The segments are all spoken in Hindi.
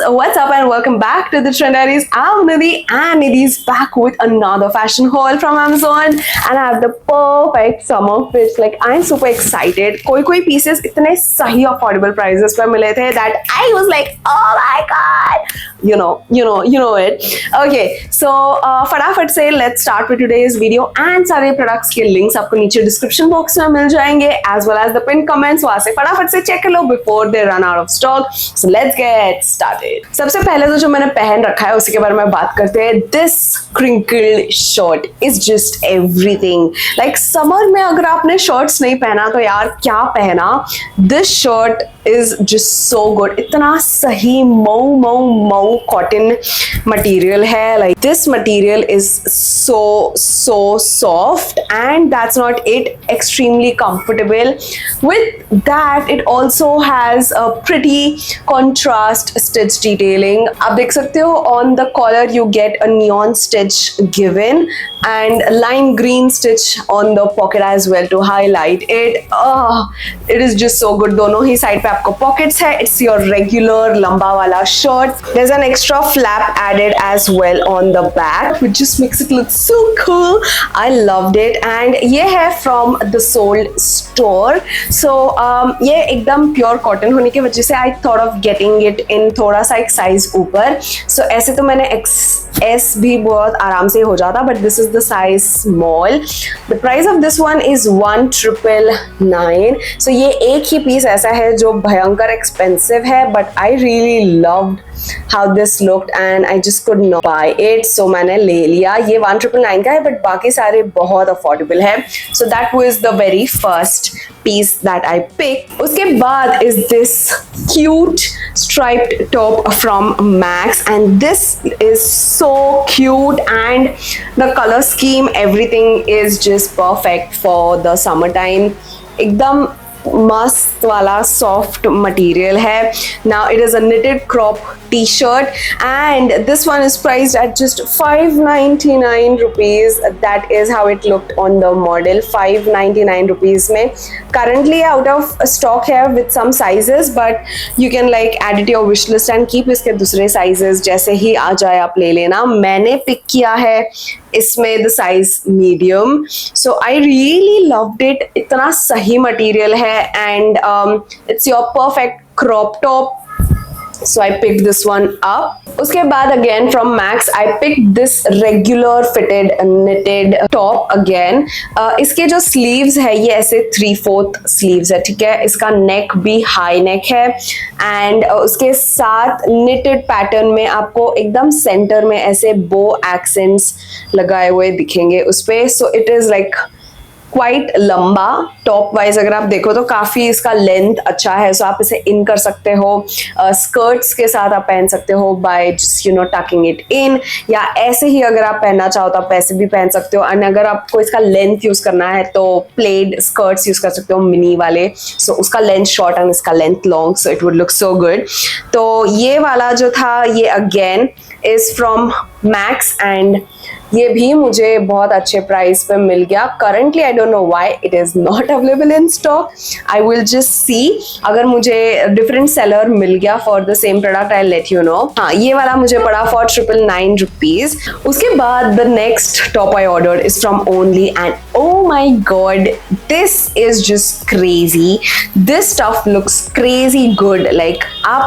what's up and welcome back to the Trend Diaries. I'm Nidhi and Nidhi's back with another fashion haul from Amazon and I have the perfect summer fits. Like I'm super excited. कोई pieces इतने सही affordable prices पर मिले थे that I was like, oh my god, you know it. Okay, so फटाफट से let's start with today's video and सारे products के links आपको नीचे description box में मिल जाएंगे as well as the pinned comments. वहाँ से फटाफट से check कर लो before they run out of stock. So let's get started. सबसे पहले तो जो मैंने पहन रखा है उसी के बारे में बात करते हैं. This crinkled shirt is just everything. Like summer में अगर आपने shirts नहीं पहना तो यार क्या पहना. This shirt is just so good. इतना सही मऊ cotton material है. Like this material is so soft and that's not it. Extremely comfortable. With that, it also has a pretty contrast stitch detailing. आप देख सकते हो on the collar you get a neon stitch given and lime green stitch on the pocket as well to highlight it. It is just so good. दोनों ही side पे आपको pockets है. It's your regular लंबा वाला shirt. There's an extra flap added as well on the back, which just makes it look so cool. I loved it. And ये है from the Sold store. So ये एकदम pure cotton होने की वजह से I thought of getting it in थोड़ा सा एक size ऊपर. So ऐसे तो मैंने XS भी बहुत आराम से हो जाता, but this is the size small. The price of this one is 1,999. So ये एक ही piece ऐसा है जो भयंकर expensive है, but I really loved how this looked and I just could not buy it. So मैंने ले लिया. ये 1,999 का है, but बाकी सारे बहुत affordable है. So that was the very first piece that I picked. उसके बाद is this cute striped top from Max and this is so cute and the color scheme, everything is just perfect for the summertime. एकदम मस्त वाला soft material है. Now it is a knitted crop t-shirt and this one is priced at just 599 rupees. That is how it looked on the model. 599 rupees में currently out of stock है with some sizes, but you can like add it to your wish list and keep इसके दूसरे sizes जैसे ही आ जाए आप ले लेना. मैंने पिक किया है इसमें the size medium. So I really loved it. इतना सही material है and it's your perfect crop top. So I picked this one up. उसके बाद again from Max I picked this regular fitted knitted top again. इसके जो sleeves है ये ऐसे 3/4 sleeves है, ठीक है. इसका neck भी high neck है and उसके साथ knitted pattern में आपको एकदम center में ऐसे bow accents लगाए हुए दिखेंगे उस पे. So it is like quite लंबा. टॉप वाइज अगर आप देखो तो काफी इसका लेंथ अच्छा है. सो आप इसे इन कर सकते हो. स्कर्ट्स के साथ आप पहन सकते हो by just talking it in, या ऐसे ही अगर आप पहनना चाहो तो आप ऐसे भी पहन सकते हो. एंड अगर आपको इसका लेंथ यूज करना है तो प्लेड स्कर्ट्स यूज कर सकते हो मिनी वाले. सो उसका लेंथ शॉर्ट एंड इसका length long, so it would look so good. तो ये वाला जो था ये again is from max and ये भी मुझे बहुत अच्छे प्राइस पे मिल गया. Currently I don't know why it is not available in stock. I will just see. अगर मुझे डिफरेंट सेलर मिल गया for the same product I let you know. हाँ, ये वाला मुझे पड़ा फॉर 999 रुपीज. उसके बाद the next top I order is from only and oh my god, this is just crazy. This stuff looks crazy good. Like आप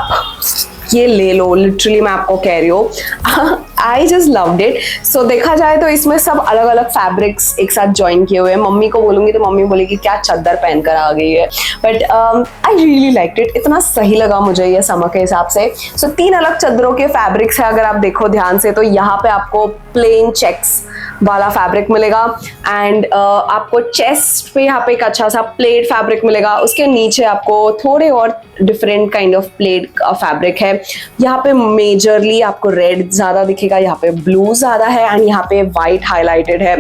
ये ले लो, लिटरली मैं आपको कह रही हूँ. I just loved it. So देखा जाए तो इसमें सब अलग अलग फैब्रिक्स एक साथ ज्वाइन किए हुए हैं. मम्मी को बोलूंगी तो मम्मी बोलेगी क्या चद्दर पहनकर आ गई है, but I really liked it. इतना सही लगा मुझे ये समर के हिसाब से. सो 3 अलग चद्दरों के फैब्रिक्स है. अगर आप देखो ध्यान से तो यहाँ पे आपको प्लेन चेक्स वाला फैब्रिक मिलेगा एंड आपको चेस्ट पे यहाँ पे एक अच्छा सा प्लेट फैब्रिक मिलेगा. उसके नीचे आपको थोड़े और डिफरेंट काइंड ऑफ प्लेट का फैब्रिक है. यहाँ पे मेजरली आपको रेड ज्यादा दिखेगा, यहाँ पे ब्लू ज्यादा है एंड यहाँ पे व्हाइट हाईलाइटेड है.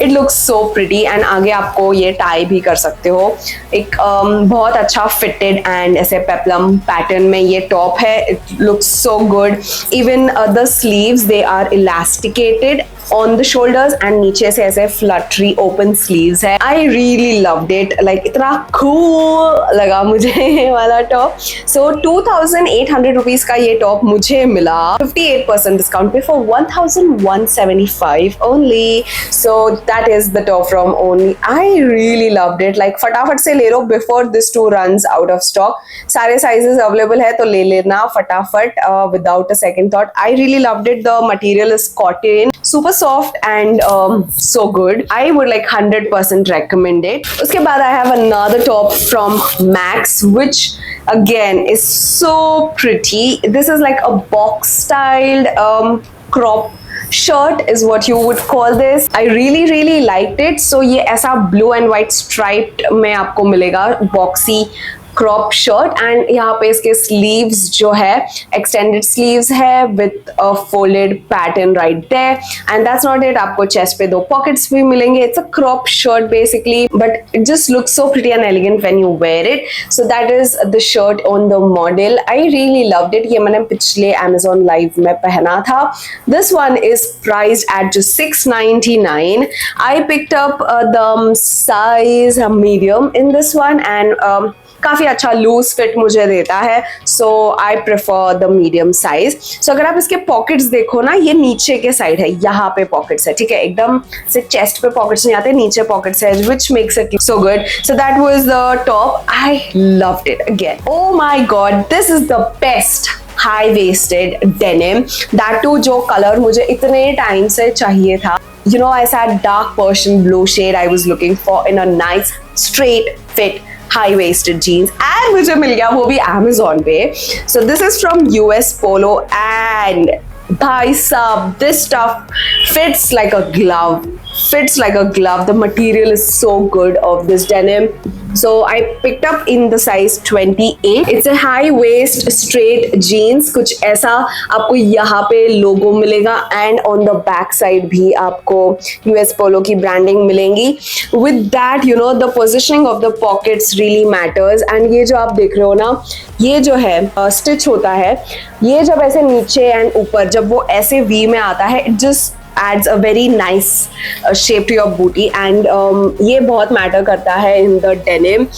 It looks so pretty and आगे आपको ये टाई भी कर सकते हो. एक बहुत अच्छा फिटेड एंड ऐसे पेप्लम पैटर्न में ये टॉप है. It looks so good. Even the sleeves they are elasticated on the shoulders and नीचे से ऐसे फ्लटरी ओपन स्लीव्स है. I really loved it. Like इतना कूल लगा मुझे ये वाला टॉप. सो 2800 रुपीज का ये टॉप मुझे मिला 58% डिस्काउंट पे for 1175 only. So that is the top from only. I really loved it. Like फटाफट से ले लो before this too runs out of stock. सारे साइजेस अवेलेबल है तो ले लेना फटाफट without a second thought. I really loved it. The material is cotton, super soft and so good. I would like 100% recommend it. उसके बाद I have another top from Max which again is so pretty. This is like a box styled crop shirt is what you would call this. I really liked it. So ये ऐसा blue and white striped में आपको मिलेगा boxy क्रॉप शर्ट एंड यहाँ पे इसके स्लीव्स जो है एक्सटेंडेड स्लीव्स है with a folded pattern right there. And that's not it. आपको चेस्ट पे 2 पॉकेट्स भी मिलेंगे. It's a crop shirt basically but it just looks so pretty and elegant when you wear it. So that is the shirt on the model. I really loved it. ये मैंने पिछले Amazon लाइव में पहना था. This one is priced at just $699. I picked up the size medium in this one and काफी अच्छा लूज फिट मुझे देता है. So I prefer the medium size. So अगर आप इसके पॉकेट्स देखो ना, ये नीचे के साइड है, यहाँ पे पॉकेट्स है. ठीक है, एकदम से चेस्ट पे पॉकेट्स नहीं आते, नीचे पॉकेट्स है which makes it so good. So that was the top. I loved it again. Oh my god, this is the best high waisted denim. That too जो कलर मुझे इतने टाइम से चाहिए था. You know, ऐसा dark Persian blue shade I was looking for in a nice straight fit high waisted jeans and मुझे मिल गया वो भी Amazon पे. So this is from US Polo and भाई साहब, this stuff fits like a glove. Fits like a glove. The material is so good of this denim. So I picked up in the size 28. It's a high waist straight jeans. कुछ ऐसा आपको यहाँ पे लोगो मिलेगा and on the back side भी आपको US Polo की ब्रांडिंग मिलेंगी. With that, you know, the positioning of the pockets really matters. And ये जो आप देख रहे हो ना, ये जो है स्टिच होता है, ये जब ऐसे नीचे एंड ऊपर जब वो ऐसे वी में आता है, it just adds a very nice shape to your booty and ये बहुत मैटर करता है in the denim.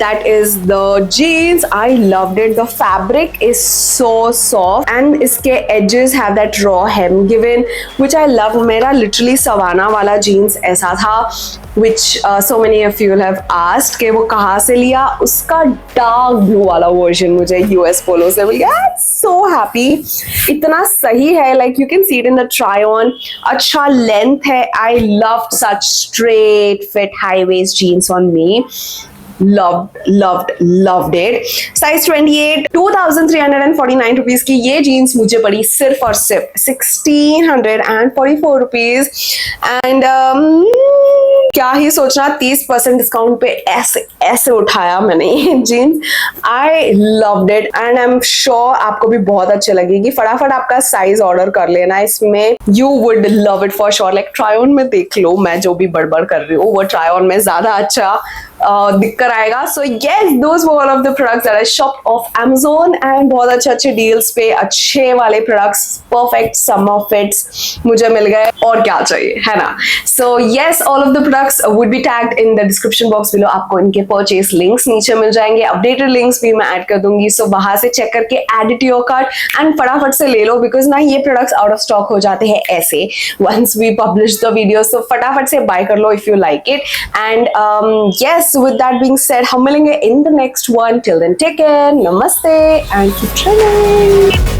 That is the jeans. I loved it. The fabric is so soft and इसके edges have that raw hem given which I love. मेरा literally सवाना वाला jeans ऐसा था which so many of you have asked कि वो कहाँ से लिया. उसका dark blue वाला version मुझे US Polo से मिल गया. So happy. इतना सही है. Like you can see it in the try on. अच्छा लेंथ है. I loved such straight fit high waist jeans on me. Loved it. Size 28, 2349 rupees की ये जीन्स मुझे पड़ी सिर्फ और सिर्फ 1644 रुपीज. एंड क्या ही सोचना, 30% डिस्काउंट पे ऐसे उठाया मैंने ये jeans. I loved it and I am sure आपको भी बहुत अच्छी लगेगी. फटाफट आपका साइज ऑर्डर कर लेना इसमें. You would love it for sure. Like try on में देख लो, मैं जो भी बड़बड़ कर रही हूँ वो ट्राई ऑन में ज्यादा अच्छा दिक्कत आएगा. So yes, those were all of the products that I shop of Amazon and बहुत अच्छे डील्स पे अच्छे वाले प्रोडक्ट्स, परफेक्ट समर फिट्स मुझे मिल गए. और क्या चाहिए, है ना. So yes, all of the products would be tagged in the description box below. आपको इनके परचेज लिंक्स नीचे मिल जाएंगे. अपडेटेड लिंक्स भी मैं ऐड कर दूंगी. सो वहां से चेक करके add it to your cart and फटाफट से ले लो बिकॉज ना ये प्रोडक्ट्स आउट ऑफ स्टॉक हो जाते हैं ऐसे once we publish the video. So फटाफट से बाय कर लो if you like it. And yes, with that being said, हम मिलेंगे in the next one. Till then, take care, namaste and keep training.